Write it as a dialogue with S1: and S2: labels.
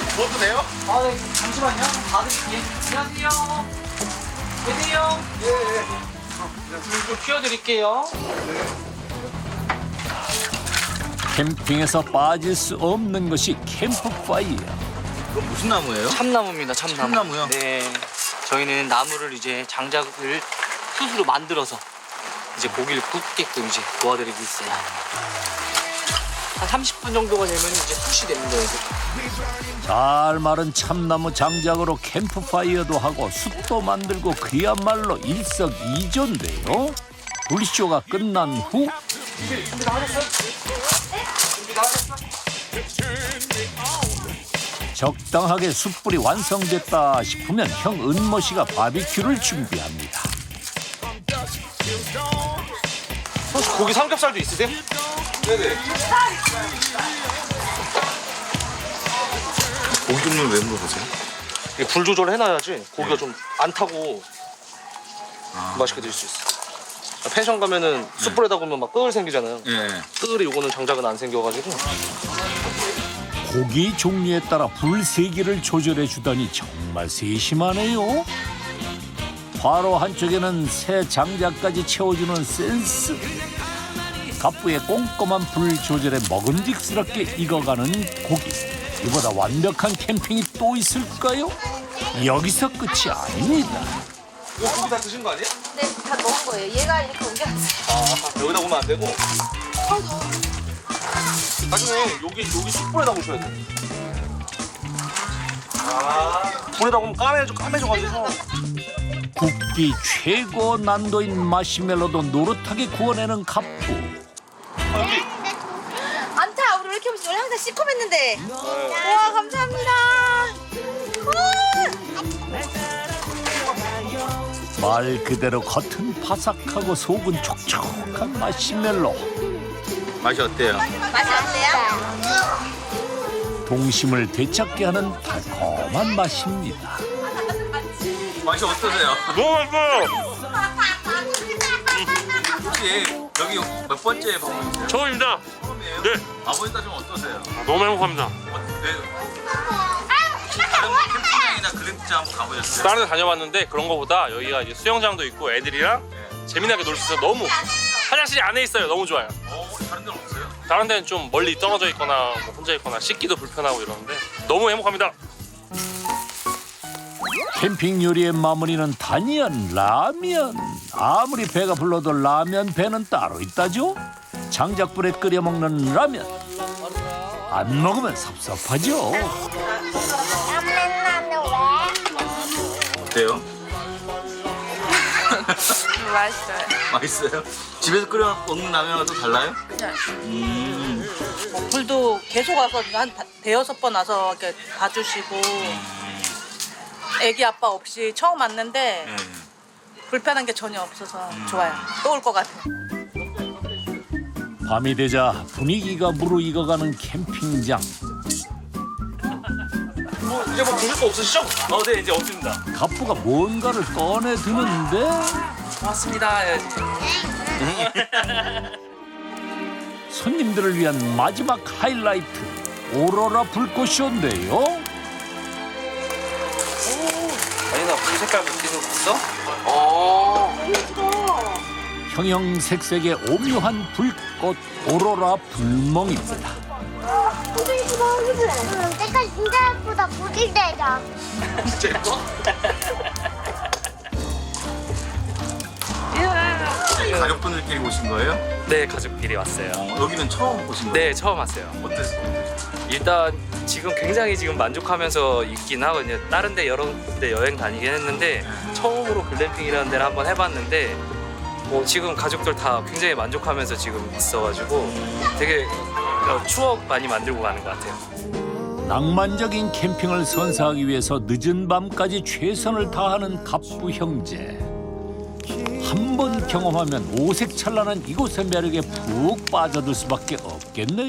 S1: 먹어도 돼요?
S2: 아, 네, 잠시만요. 받을게요. 안녕하세요. 계세요? 좀 키워드릴게요.
S3: 캠핑에서 빠질 수 없는 것이 캠프파이어.
S1: 이거 무슨 나무예요?
S2: 참나무입니다, 참나무.
S1: 참나무요?
S2: 네. 저희는 나무를 이제 장작을 숯으로 만들어서 이제 고기를 굽게끔 이제 도와드리고 있어요. 한 30분 정도가 되면 이제 숯이 되는 거예요.
S3: 잘 마른 참나무 장작으로 캠프파이어도 하고 숯도 만들고 그야말로 일석이조인데요. 불쇼가 끝난 후
S2: 준비 다 하셨어요? 준비 다 하셨어?
S3: 적당하게 숯불이 완성됐다 싶으면 형 은모 씨가 바비큐를 준비합니다.
S2: 혹시 고기 삼겹살도 있으세요? 네네.
S1: 고기 종류를 왜 물어보세요?
S2: 불 조절을 해놔야지 고기가 좀 안 타고 맛있게 드실 수 있어. 펜션 가면은 숯불에다 구우면 막 끓 생기잖아요.
S1: 예.
S2: 끓이 요거는 장작은 안 생겨가지고.
S3: 고기 종류에 따라 불 세기를 조절해 주다니 정말 세심하네요. 바로 한쪽에는 새 장작까지 채워주는 센스. 갑부의 꼼꼼한 불 조절에 먹음직스럽게 익어가는 고기. 이보다 완벽한 캠핑이 또 있을까요? 여기서 끝이 아닙니다.
S2: 이거 고기 다 드신 거 아니에요?
S4: 네, 다 먹은 거예요. 얘가 이렇게 옮겨왔어요.
S2: 아, 여기다 구우면 안 되고. 나중에 여기 숯불에다 구우셔야 돼. 불에다 구우면 까매져가지고.
S3: 굽기 최고 난도인 마시멜로도 노릇하게 구워내는 갑부.
S2: 여기.
S4: 안 타. 우리 왜 이렇게 원래 항상 시커맸는데. 와, 감사합니다.
S3: 말 그대로 겉은 바삭하고 속은 촉촉한 마시멜로.
S1: 맛이 어때요?
S4: 맛이 어때요?
S3: 동심을 되찾게 하는 달콤한 맛입니다.
S1: 맛이 어떠세요?
S2: 너무 맛있어요.
S1: 혹시 여기 몇 번째 방문이세요?
S5: 처음입니다.
S1: 처음이에요?
S5: 네.
S1: 아버님 따지면 어떠세요?
S5: 너무 행복합니다.
S1: 다른 캠핑장이나 글램핑장 한번 가보셨어요?
S5: 다른 데 다녀봤는데 그런 거보다 여기가 이제 수영장도 있고 애들이랑 재미나게 놀 수 있어서 너무 화장실이 안에 있어요. 너무 좋아요.
S1: 다른 데는 없어요?
S5: 다른 데는 좀 멀리 떨어져 있거나 뭐 혼자 있거나 씻기도 불편하고 이러는데 너무 행복합니다.
S3: 캠핑 요리의 마무리는 단연 라면. 아무리 배가 불러도 라면 배는 따로 있다죠. 장작불에 끓여 먹는 라면. 안 먹으면 섭섭하죠.
S1: 어때요?
S4: 맛있어요.
S1: 맛있어요? 집에서 끓여 먹는 라면과 또 달라요?
S6: 불도 계속 와서 한 대여섯 번 와서 이렇게 봐주시고 애기 아빠 없이 처음 왔는데
S1: 네.
S6: 불편한 게 전혀 없어서 좋아요. 또 올 것 같아요.
S3: 밤이 되자 분위기가 무르익어가는 캠핑장.
S2: 이제 뭐 드실 거 없으시죠?
S5: 네 이제 없습니다.
S3: 갑부가 뭔가를 꺼내 드는데
S2: 고맙습니다.
S3: 손님들을 위한 마지막 하이라이트 오로라 불꽃쇼인데요.
S2: 아니다, 불 색깔 바뀌는 거 봤어?
S3: 형형색색의 오묘한 불꽃 오로라 불멍입니다.
S7: 색깔 진짜 예쁘다. 보질 때다.
S2: 진짜 예뻐?
S1: 가족분들끼리 오신 거예요?
S8: 네, 가족끼리 왔어요.
S1: 여기는 처음 오신 거예요?
S8: 네, 처음 왔어요.
S1: 어땠어요?
S8: 일단 지금 굉장히 지금 만족하면서 있긴 하거든요. 다른 데 여러 데 여행 다니긴 했는데 처음으로 글램핑이라는 데를 한번 해봤는데 지금 가족들 다 굉장히 만족하면서 지금 있어가지고 되게 추억 많이 만들고 가는 것 같아요.
S3: 낭만적인 캠핑을 선사하기 위해서 늦은 밤까지 최선을 다하는 갑부 형제. 한 번 경험하면 오색찬란한 이곳의 매력에 푹 빠져들 수밖에 없겠네요.